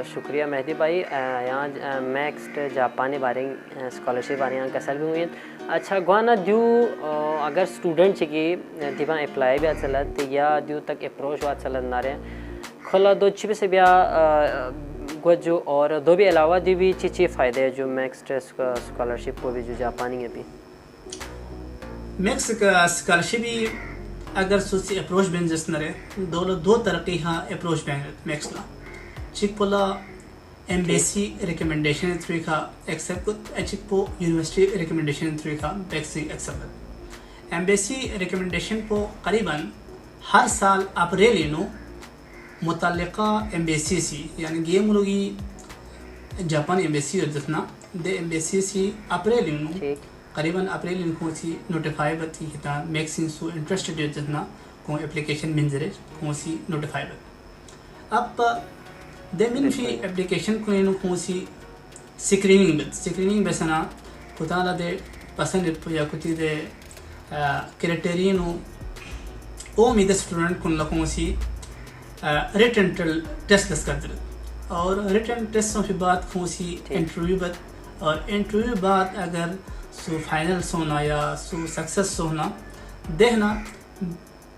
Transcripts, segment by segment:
شکریہ مہدی بھائی یہاں میکسٹ جاپانی بارے اسکالرشپ بارے یہاں کسل بھی ہوئی اچھا گوانا دیو اگر اسٹوڈنٹ چکی دیوان اپلائی بھی چلت یا دیو تک اپروچ ہوا چلت نارے کھلا دو چی سے بیا جو اور دو بھی علاوہ دی بھی چی فائدے جو میکسٹ اسکالرشپ کو بھی جو جاپانی ہے بھی میکس اسکالرشپ بھی اگر سوسی اپروچ بین جس نرے دو ترقی ہاں اپروچ بین میکس لا چک پولا ایمبیسی ریکمنڈیشن تھری کا ایکسپٹ چک پو یونیورسٹی ریکمنڈیشن تھری کا بیکسی ایکسپٹ ایمبیسی ریکمنڈیشن پو قریباً ہر سال اپریل نو متعلقہ ایمبیسی سی یعنی گیم لوگی جاپان ایمبیسی جتنا دے ایمبیسی سی اپریل نو قریباً اپریل ان کو سی نوٹیفائی بتی کتا میکسین سو انٹرسٹڈ جتنا کو اپلیکیشن منظرے کو سی نوٹیفائی بت اب دے من فی اپلیکیشن کو انہوں کو سی سکریننگ بسنا کتانا دے پسند یا کتی دے کرائٹیرینو او میدہ اسٹوڈنٹ کن لکھوں سی ریٹن ٹیسٹ لس کر در اور ریٹن ٹیسٹوں کے بعد کھوں سی انٹرویو بت اور انٹرویو بعد اگر سو فائنل سونا یا سو سکسس سونا دیکھنا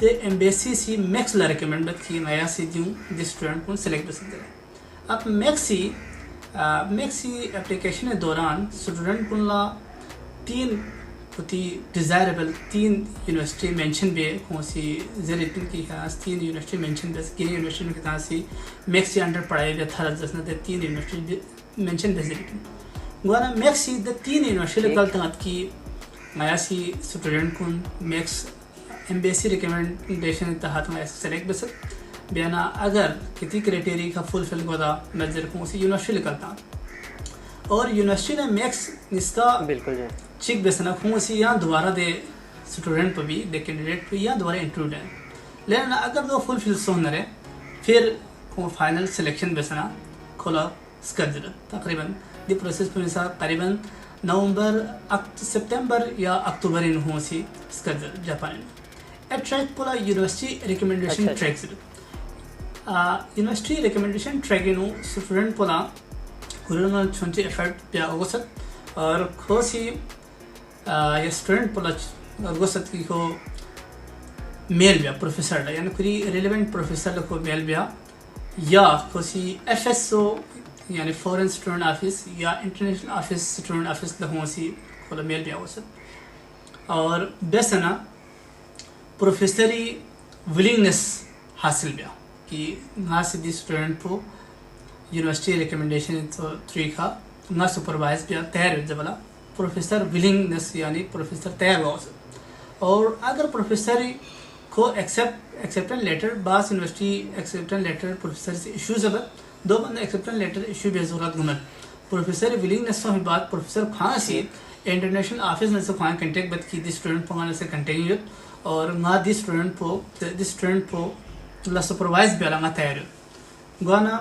دے ایمبیسی سی میکس لا ریکمنڈ بت کی نیا سی دیوں دی اسٹوڈنٹ کو سلیکٹ بس کرے اب میکسی اپلیکیشن دوران اسٹوڈنٹ کو لا تین کتی ڈیزائربل تین یونیورسٹی مینشن بھی کون سی زیریتن کی خاص تین یونیورسٹی مینشن بس گری یونیورسٹی میں کتنا سی میکسی انڈر پڑھائی بھی تھا جسنا دے تین یونیورسٹی مینشن بس زیریتن گوانا میکسی دے تین یونیورسٹی غلطات کی نیا سی اسٹوڈنٹ کو میکس ایمبیسی ریکمنڈیشن تحت میں سلیکٹ بس بیانا اگر کتی کرائٹیری کا فل گودا نظر کون سی یونیورسٹی نکلتا اور یونیورسٹی نے میکس اس کا بالکل جی چیک بسنا کھوں سی یہاں دوبارہ دے اسٹوڈنٹ پہ بھی دے کینڈیڈیٹ پہ یا دوبارہ انٹرویو دیں لیکن اگر دو فل سون رہے پھر کھوں فائنل سلیکشن بسنا کھولا اسکر تقریباً دی پروسیس پر مثال قریباً نومبر سپتمبر یا اکتوبر ان ہوں سی اسکر جاپانی ٹریک پولا university recommendation track university recommendation track انہوں اسٹوڈنٹ پولا کھولنا چھنچی ایفرٹ پیا اگوست اور کھوسی یہ اسٹوڈنٹ پولا اگوست کی کو میل بیا پروفیسر یعنی کوئی ریلیونٹ پروفیسر کو میل بیا یا کھوسی ایف ایس او یعنی فورن اسٹوڈنٹ آفس یا انٹرنیشنل آفس اسٹوڈنٹ آفس لہوں سی کھولا میل بیا اگوست اور بیسنا پروفیسری ولنگنس حاصل بیا کہ نا سی دی اسٹوڈنٹ کو یونیورسٹی ریکمنڈیشن تھری کا نا سپروائز بیا تیار جبلا پروفیسر ولنگنس یعنی پروفیسر تیار ہوا اور اگر پروفیسر کو ایکسیپٹنس لیٹر بعض یونیورسٹی ایکسیپٹنس لیٹر پروفیسر سے ایشو زبط دو بندہ ایکسیپٹنس لیٹر ایشو بے ضرورت گمت پروفیسر ولنگنس ہوئی بات پروفیسر خان سی انٹرنیشنل آفس میں سے خان کنٹیکٹ بت کی دی اسٹوڈنٹ پہانے سے کنٹینیو اور نا دی اسٹوڈنٹ کو لا سپروائز بھی علامہ تیار گوانا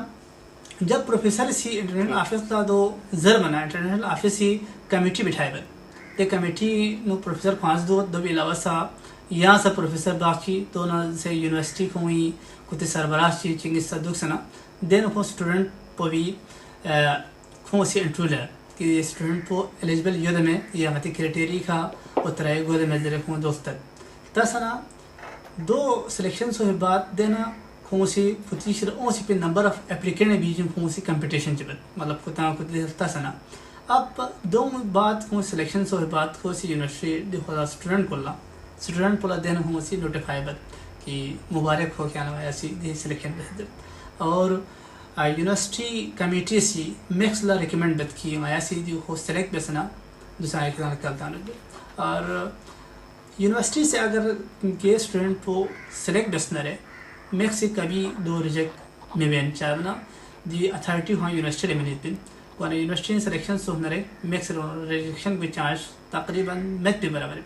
جب پروفیسر سی انٹرنیشنل آفس کا دو بنا انٹرنیشنل آفس ہی کمیٹی بٹھائے بت تے کمیٹی نو پروفیسر خانس دو بھی علاوہ سا یہاں سا پروفیسر باقی تو نا سے یونیورسٹی کو ہوئی کتے سربراہ چی چنگس صدق سنا دین کو اسٹوڈنٹ پو بھی کھوں سی انٹرویو لے کہ اسٹوڈنٹ پو ایلیجبل یود میں یا متی کرائٹیری کا اترائے گولے میں ذرے کھوں دوستت تسنا دو سلیکشنز ہوئے بعد دینا کھوں سی فتیشر اون سی پہ نمبر آف اپلیکینٹ بیچ کھوں سی کمپٹیشن جبت مطلب کتا کتلی تسنا اب دو بعد کھوں سلیکشنز ہوئے بعد کھوں سی یونیورسٹی دی خدا اسٹوڈنٹ پولا دینا کھوں سی نوٹیفائی بت کہ مبارک ہو کیا نوایا سی دی سلیکشن بہتر اور یونیورسٹی کمیٹی سی میکس لا ریکمنڈ بت کی مایا سی دی خود سلیکٹ بسنا دوسرا ایک دان کلتا اور یونیورسٹی سے اگر کے اسٹوڈنٹ کو سلیکٹ بسنا رہے میکس سے کبھی دو ریجیکٹ میں بین چاہنا دی اتھارٹی ہوا یونیورسٹی لیمنیت بن وانا یونیورسٹی سلیکشن سوہنا رہے میکس ریجیکشن کی چانس تقریباً میت پہ برابر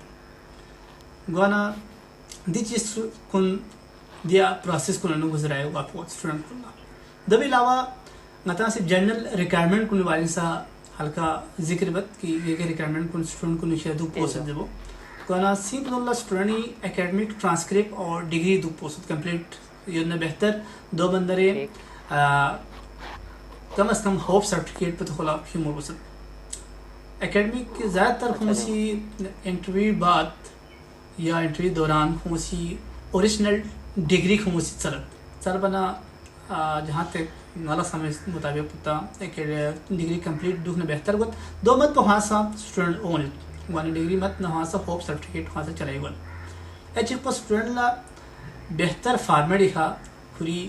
گوانا دی چیز کن دیا پروسیس کو انہوں گزرائے گا آپ کو اسٹوڈنٹ کو دب علاوہ مطلب سے جنرل ریکوائرمنٹ کو والد سا ہلکا ذکر بت کہ یہ ریکوائرمنٹ کو اسٹوڈنٹ کو نشے دو پوسٹ دیو کہنا سیمپل اللہ اسٹوڈنٹ اکیڈمک ٹرانسکرپٹ اور ڈگری دو پوسٹ کمپلیٹ یہ بہتر دو بندرے کم از کم ہوپ سرٹیفکیٹ پہ تو خلا ہیومر وسط اکیڈمک زیادہ تر ہمسی انٹرویو بعد یا انٹرویو دوران ہمسی اوریجنل ڈگری ہمسی چل بنا جہاں تک نالا سمجھ مطابق پتا ڈگری کمپلیٹ دکھنا بہتر گت دو مت پہ وہاں سا اسٹوڈنٹ اون وانی ڈگری مت نہ وہاں سا ہوپ سرٹیفکیٹ وہاں سے چلائی گل ایچ پہ اسٹوڈنٹ لا بہتر فارمیٹ دکھا کھری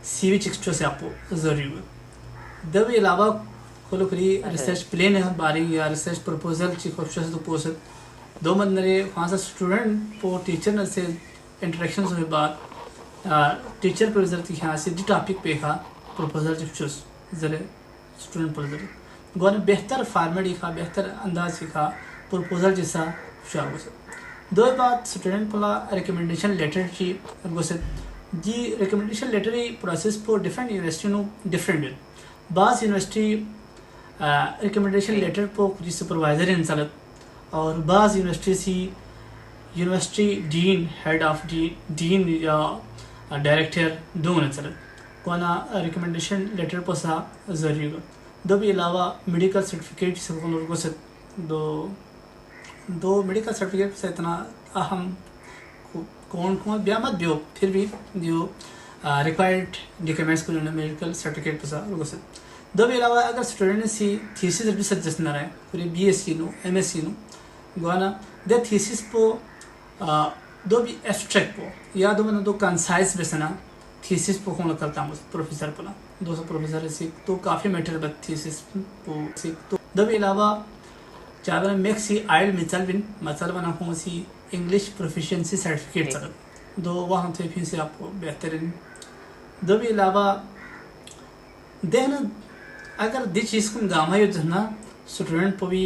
سی وی چکسٹو سے آپ کو ضروری ہوئے دو علاوہ کھلو کھری ریسرچ پلین باری یا ریسرچ پرپوزل چی خوشش تو پوسٹ دو مت نرے وہاں سا اسٹوڈنٹ پو ٹیچر سے انٹریکشنز ہوئے بعد ٹیچر پر ضرورت یہاں سے دی ٹاپک پہ کھا پروپوزل جب چوس ذرے اسٹوڈنٹ پر ضرورت گونے بہتر فارمیٹ کھا بہتر انداز سکھا پروپوزل جیسا شاہ ہو سکتا دو بات اسٹوڈنٹ پلا ریکمنڈیشن لیٹر کی گوسط جی ریکمنڈیشن لیٹر پروسیس پر ڈفرینٹ یونیورسٹی نو ڈفرینٹ بعض یونیورسٹی ریکمنڈیشن لیٹر پر کچھ سپروائزر انسالت اور بعض یونیورسٹی سی university dean head of dean یا ڈائریکٹر دو چلت کونا ریکمنڈیشن لیٹر پر سا ضروری گا دو بھی علاوہ میڈیکل سرٹیفکیٹ سے کو سے دو میڈیکل سرٹیفکیٹ سے اتنا اہم کون بیامت بیو پھر بھی جو ریکوائرڈ ڈاکیومنٹس کو میڈیکل سرٹیفکیٹ پر سا کو سے دو بھی علاوہ اگر اسٹوڈنٹ سی تھیسس بھی سجیسٹ نہ رہے پوری بی ایس سی نو ایم ایس سی نو گوانا دے تھیسس پو دو بھی ایبسٹریکٹ پو یا دو من دو کنسائز بسنا تھیسس پو کون کرتا ہوں پروفیسر پنا دو سو پروفیسر سیکھ تو کافی میٹر بت تھیسس پو سیکھ تو دو بھی علاوہ چاہتا ہے میک سی آئل مثال بن مثال بنا ہوں سی انگلش پروفیشنسی سرٹیفکیٹ چل دو وہاں تھے پھر سے آپ کو بہترین دو بھی علاوہ دین اگر دی چیز کو گاما یو جنا اسٹوڈنٹ پو بھی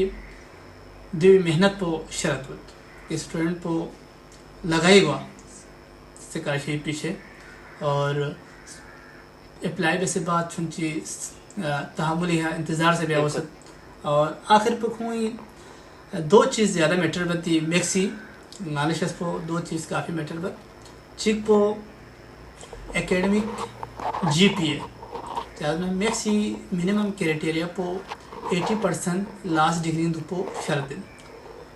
دو محنت پو شرط ہوت اسٹوڈنٹ پو لگائی گوا سے کافی پیچھے اور اپلائی سے بات چونچی تحملی ہے انتظار سے بھی ہو سکتا اور آخر پہ کوئی دو چیز زیادہ میٹر بتی میکسی نالشس پو دو چیز کافی میٹر بت چیک پو اکیڈمک جی پی اے زیادہ میکسی منیمم کرائٹیریا پو 80% لاسٹ ڈگری دو پو شرط دن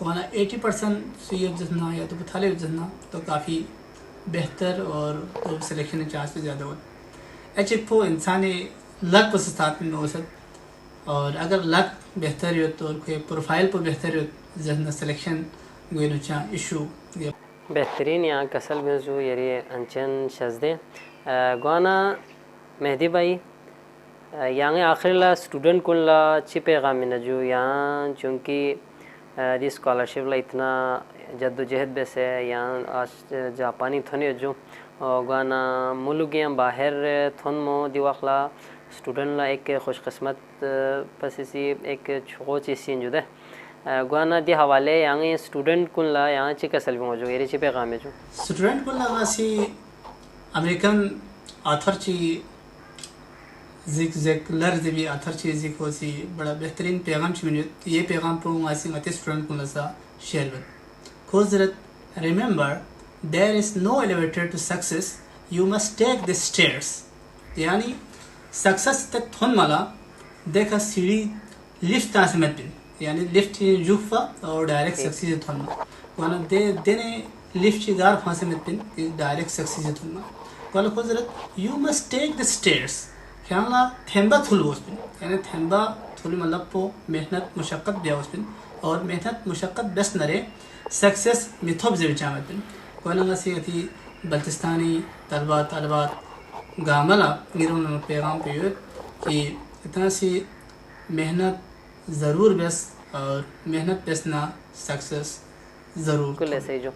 وانا 80% سی ایف جتنا یا تو بتھالے جتنا تو کافی بہتر اور تو سلیکشن چانس بھی زیادہ ہوتا ایچ ایف او انسان لک پس ساتھ میں ہو سکتا اور اگر لک بہتر ہو تو کوئی پروفائل پر بہتر ہو جتنا سلیکشن گوئی نوچا ایشو بہترین یہاں کسل میں جو یہ انچن شزدے گوانا مہدی بھائی یہاں آخر لا اسٹوڈنٹ کن لا چی پیغام میں جو یہاں چونکہ دی اسکالرشپ لا اتنا جد و جہد بے سے یہاں آج جاپانی تھونے جو گانا ملک یہاں باہر تھون مو دی وقلا اسٹوڈنٹ لا ایک خوش قسمت پسی ایک چھو چیز سین جو دے گانا دی حوالے یہاں اسٹوڈنٹ کن لا یہاں چی کسل بھی موجود یہ چی پیغام ہے جو اسٹوڈنٹ کن لا سی امریکن آتھر چی زیک لرز بھی آتھر چیزی کو سی بڑا بہترین پیغام چمینیت یہ پیغام پر ماسی ماتی اسٹوڈنٹ کو لسا شیئر بد خوزرت remember there is no elevator to success you must take the stairs یعنی سکسس تک تھون مالا دیکھا سیڑھی لفٹ تا سمت بن یعنی لفٹ جوفا اور ڈائریکٹ سکسیز تھون مالا وانا دینے لفٹ چیزار خواہ سمت بن ڈائریکٹ سکسیز تھون مالا وانا خوزرت you must take the stairs خیالنا تھمبا تھول Bose بن یعنی تھمبا تھول مطلب پو محنت مشقت بیا بوس بن اور محنت مشقت بس نرے سکسس میتھوب زیر چامت بن کونا نصیحتی بلتستانی طلبات گاملا میرون پیغام پہ یہ کہ اتنا سی محنت ضرور بس اور محنت بس نہ سکسس ضرور بالکل ایسے ہی جو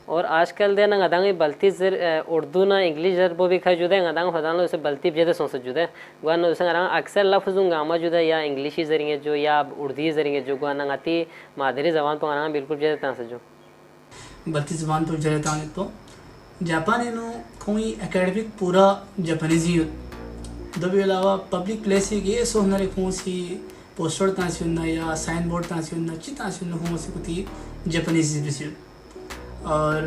اور آج کل دے نا گدانگی بلتی زر اردو نا انگلش زر بو بھی کھائی جودے گدانگ خدان لو اسے بلتی بجے سونس جودے گوانا اسے گران اکثر لفظوں گاما جودے یا انگلیشی زرینگے جو یا اردی زرینگے جو گوانا گاتی مادری زبان پہ گران بالکل بجے تانس جو بلتی زبان پر جرے تانت تو جاپانی نو کوئی اکیڈمک پورا جاپانیزی دو بھی علاوہ پبلک پلیسی کی یہ سوہنا رکھوں سی پوسٹر تانسی ہونا یا سائن بورڈ تانسی ہونا چی تانسی ہونا ہوں سی کتی جاپانیزی بسی اور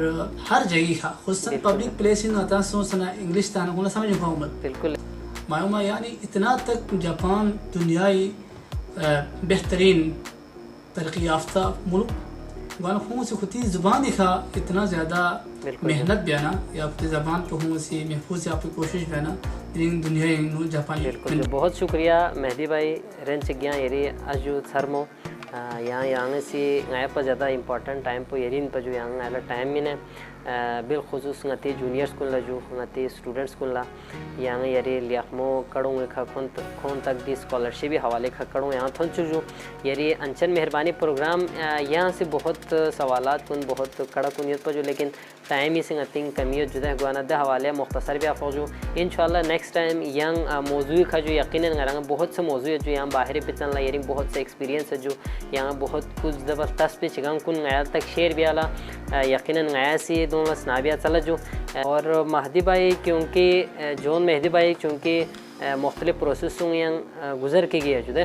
ہر جگہ کا خصوصاً پبلک پلیس ان ہوتا سوچنا انگلش تانا ہونا سمجھ ہوں مت بالکل معلومہ یعنی اتنا تک جاپان دنیائی بہترین ترقی یافتہ ملک وانا ہوں سے خودی زبان دکھا اتنا زیادہ محنت بیانا یا اپنی زبان پہ ہوں سے محفوظ سے آپ کی کوشش بیانا دنیا جاپان. بالکل بہت شکریہ مہدی بھائی رنچ گیا یری اجو سرمو یہاں سی غیر پر زیادہ امپورٹنٹ ٹائم پہ یرین پر جو یہاں ٹائم میں نے بالخصوص نتی جونیئر اسکول جو نتی اسٹوڈنٹ اسکول یہاں یری لیاخمو کڑوں خون تک دی اسکالرشپ حوالے کھا کڑوں یہاں تھن چو یری انچن مہربانی پروگرام یہاں سے بہت سوالات کن بہت کڑا کنیت پر جو لیکن ٹائم ہی سے نتنگ کمیت جدہ گوانا دہ حوالے مختصر بھی آپ جو انشاءاللہ نیکسٹ ٹائم یہاں موضوع کھا جو یقیناً غرانگا بہت سے موضوع جو یہاں باہر پچن لا یری بہت سے ایکسپیرینس ہے جو یہاں بہت کچھ زبردست بھی چگاں کن غیال تک شیئر بھی آلا یقیناً غیا سی دوں سنابیہ چلا جو اور مہدی بھائی کیونکہ جون مہدی بھائی چونکہ مختلف پروسیسوں یہاں گزر کے گیا جو دے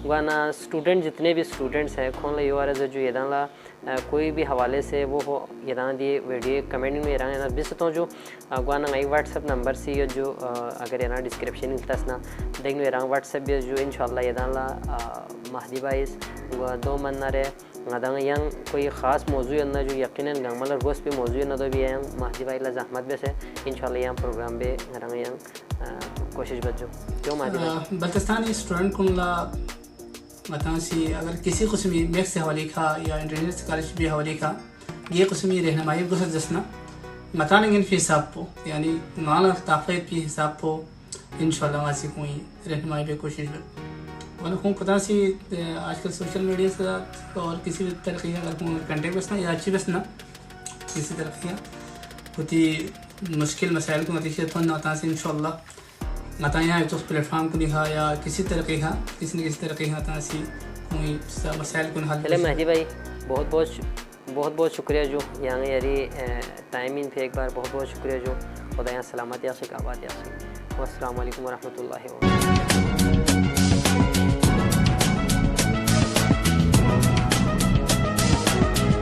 گوانا اسٹوڈنٹ جتنے بھی اسٹوڈنٹس ہیں کھون لا یو آر ایز جو یدان لا کوئی بھی حوالے سے وہ ہو یدان دی ویڈیو کمنٹ میں یدان بستوں جو گوانا نئی واٹس ایپ نمبر سی جو اگر یدان ڈسکرپشن تسنا دیکھنے یدان واٹس ایپ بھی جو انشاءاللہ یدان لا مہدی بھائی دو من نہ رہے غدان یہاں کوئی خاص موضوع نہ جو یقیناً گنگمل گوشت پہ موضوع نہ دو بھی ہے مہدی بھائی لا زحمت بھی سے انشاءاللہ یہاں پروگرام بھی غرانگ یہاں کوشش بچو کیوں مہدی بھائی بلتستانی اسٹوڈنٹ کن لا مطلب سی اگر کسی قسمی میکس سے حوالی کھا یا انٹرنیٹ کالج بھی حوالی کھا یہ قسمی رہنمائی گزر جسنا متانگن فی حساب پو یعنی مالا تاخیر کی حساب پو انشاءاللہ واسی کوئی رہنمائی بھی کوشش بھی وانا خون پتہ سی آج کل سوشل میڈیا سے اور کسی بھی طریقے اگر خون کنٹیکٹ بسنا یا اچھی بسنا کسی طریقے ہوتی مشکل مسائل کو نتیجہ تھوڑا ناتا سے انشاءاللہ نتائیاں تو اس پلیٹ فارم کو دکھا یا کسی طریقے کا کسی نہ کسی طریقے کا ناتا سی کوئی مسائل کو حل چلے مہدی بھائی بہت شکریہ جو یہاں یاری ٹائمنگ پہ ایک بار بہت شکریہ جو خدا یہاں سلامت یا سے آباد یا سے والسلام علیکم ورحمۃ اللہ وبرکاتہ.